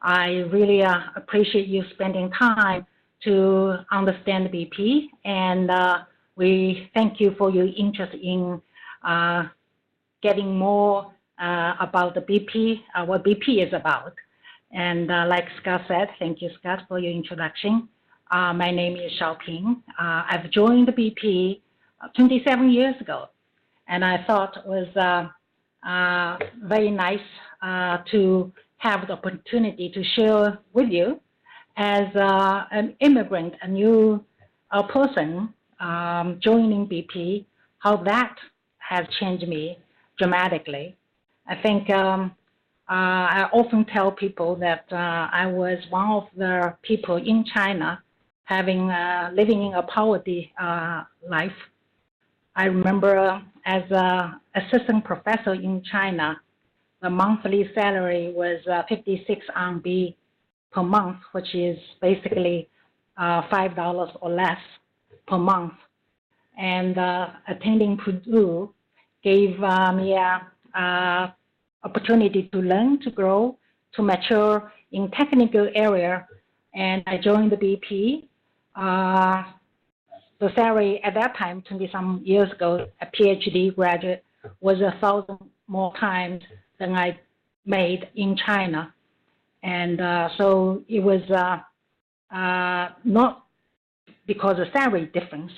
I really appreciate you spending time to understand BP, and we thank you for your interest in getting more about the BP, what BP is about. And like Scott said, thank you, Scott, for your introduction. My name is Xiaoping. I've joined BP 27 years ago, and I thought it was very nice to have the opportunity to share with you as an immigrant, a new person joining BP, how that has changed me dramatically. I think I often tell people that I was one of the people in China living in a poverty life. I remember as an assistant professor in China, the monthly salary was 56 RMB per month, which is basically $5 or less per month. And attending Purdue gave me an opportunity to learn, to grow, to mature in technical area. And I joined the BP. The salary at that time, 20-some years ago, a PhD graduate, was 1,000 more times than I made in China. And so it was not because of salary difference.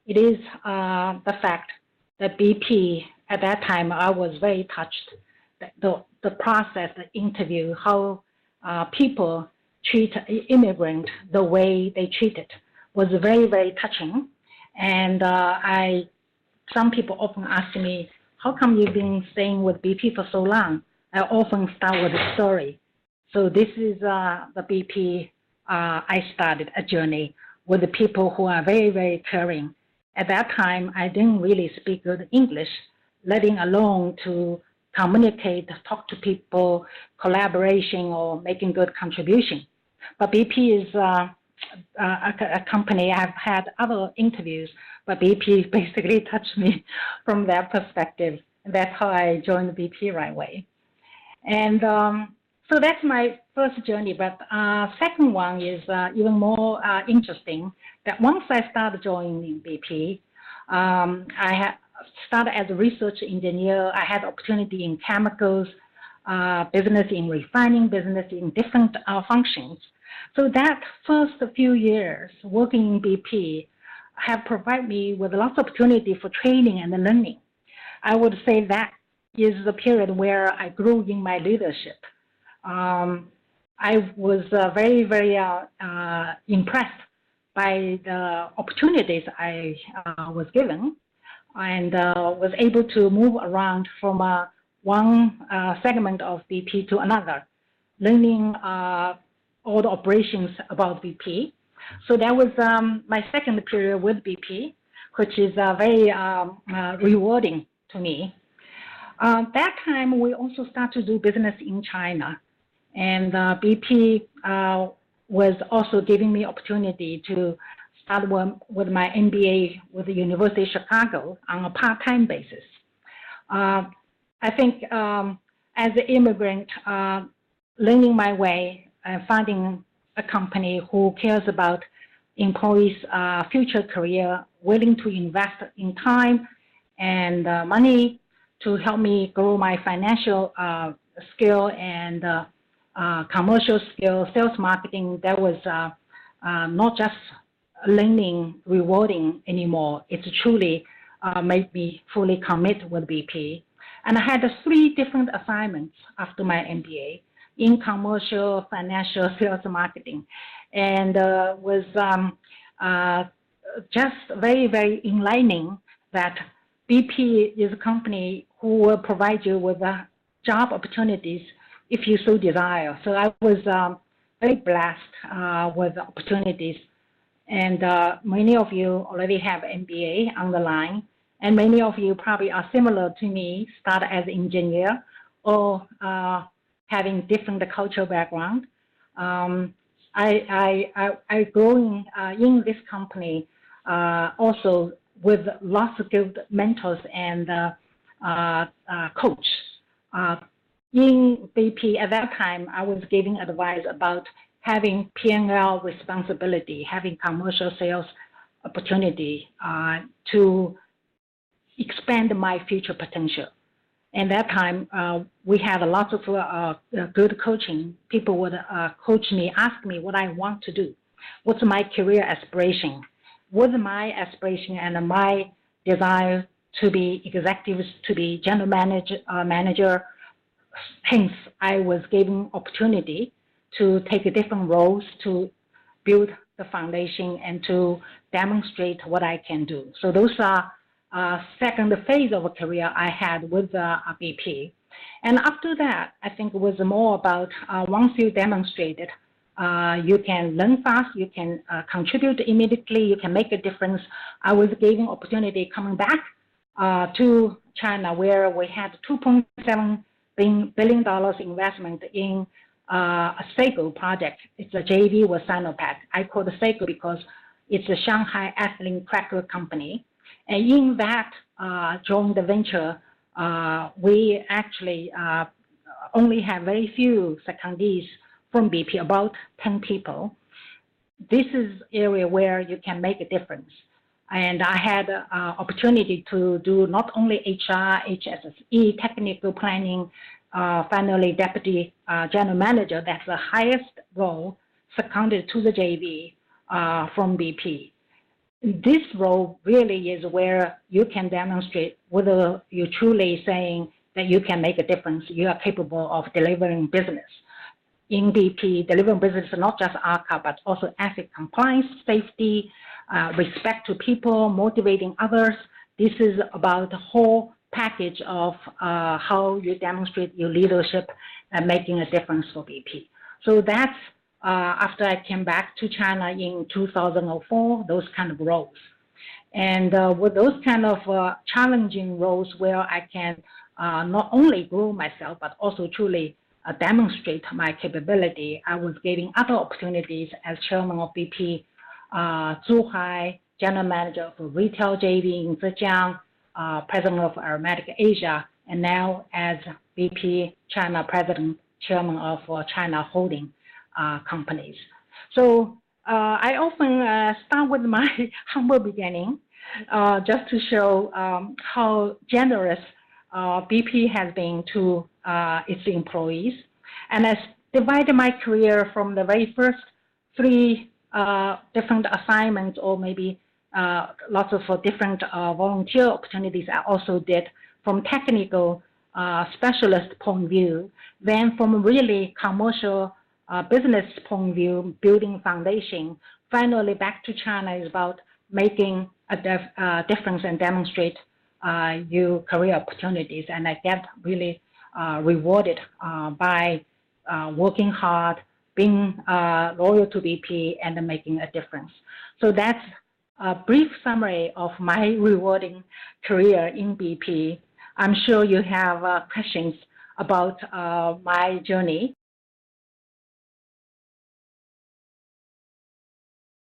It is the fact that BP, at that time, I was very touched. The process, the interview, how people treat immigrant, the way they treat it, was very, very touching. And some people often ask me, how come you've been staying with BP for so long? I often start with a story. So this is the BP. I started a journey with the people who are very, very caring. At that time, I didn't really speak good English, letting alone to communicate, talk to people, collaboration, or making good contribution. But BP is a company. I've had other interviews, but BP basically touched me from that perspective. And that's how I joined BP right away. And so that's my first journey. But second one is even more interesting. That once I started joining BP, I had started as a research engineer. I had opportunity in chemicals, business in refining, business in different functions. So that first few years working in BP have provided me with lots of opportunity for training and learning. I would say that is the period where I grew in my leadership. I was very, very impressed by the opportunities I was given, and was able to move around from one segment of BP to another, learning all the operations about BP. So that was my second period with BP, which is very rewarding to me. That time, we also started to do business in China. And BP was also giving me opportunity to start with my MBA with the University of Chicago on a part-time basis. I think as an immigrant, learning my way and finding a company who cares about employees' future career, willing to invest in time and money to help me grow my financial skill and commercial skill, sales marketing, that was not just learning, rewarding anymore. It's truly made me fully commit with BP. And I had 3 different assignments after my MBA in commercial, financial, sales, marketing, and was just very, very enlightening that BP is a company who will provide you with job opportunities if you so desire. So I was very blessed with opportunities. And many of you already have MBA on the line. And many of you probably are similar to me, start as engineer or having different cultural background. I grew in this company also with lots of good mentors and coach. in BP at that time, I was giving advice about having P&L responsibility, having commercial sales opportunity to expand my future potential. And that time, we had a lot of good coaching. People would coach me, ask me what I want to do. What's my career aspiration? What's my aspiration and my desire to be executives, to be general manager. Hence, I was given opportunity to take different roles to build the foundation and to demonstrate what I can do. So those are second phase of a career I had with BP. And after that, I think it was more about once you demonstrated, you can learn fast, you can contribute immediately, you can make a difference. I was given opportunity coming back to China, where we had $2.7 billion investment in a Sago project. It's a JV with Sinopec. I call it Sago because it's a Shanghai ethylene cracker company. And in that joint venture, we actually only have very few secondees from BP, about 10 people. This is area where you can make a difference. And I had opportunity to do not only HR, HSSE, technical planning, finally deputy general manager. That's the highest role seconded to the JV from BP. This role really is where you can demonstrate whether you're truly saying that you can make a difference, you are capable of delivering business. In BP, delivering business is not just ARCA, but also ethics, compliance, safety, respect to people, motivating others. This is about the whole package of how you demonstrate your leadership and making a difference for BP. So that's after I came back to China in 2004, those kind of roles. And with those kind of challenging roles where I can not only grow myself, but also truly demonstrate my capability, I was getting other opportunities as chairman of BP, Zhuhai, general manager for retail JV in Zhejiang, president of Aromatic Asia, and now as BP China president, chairman of China Holding companies. So I often start with my humble beginning, just to show how generous BP has been to its employees. And I divided my career from the very first 3 different assignments, or maybe lots of different volunteer opportunities I also did from technical specialist point of view, then from really commercial business point of view, building foundation. Finally, back to China is about making a difference and demonstrate your career opportunities. And I get really rewarded by working hard, being loyal to BP, and making a difference. So that's a brief summary of my rewarding career in BP. I'm sure you have questions about my journey.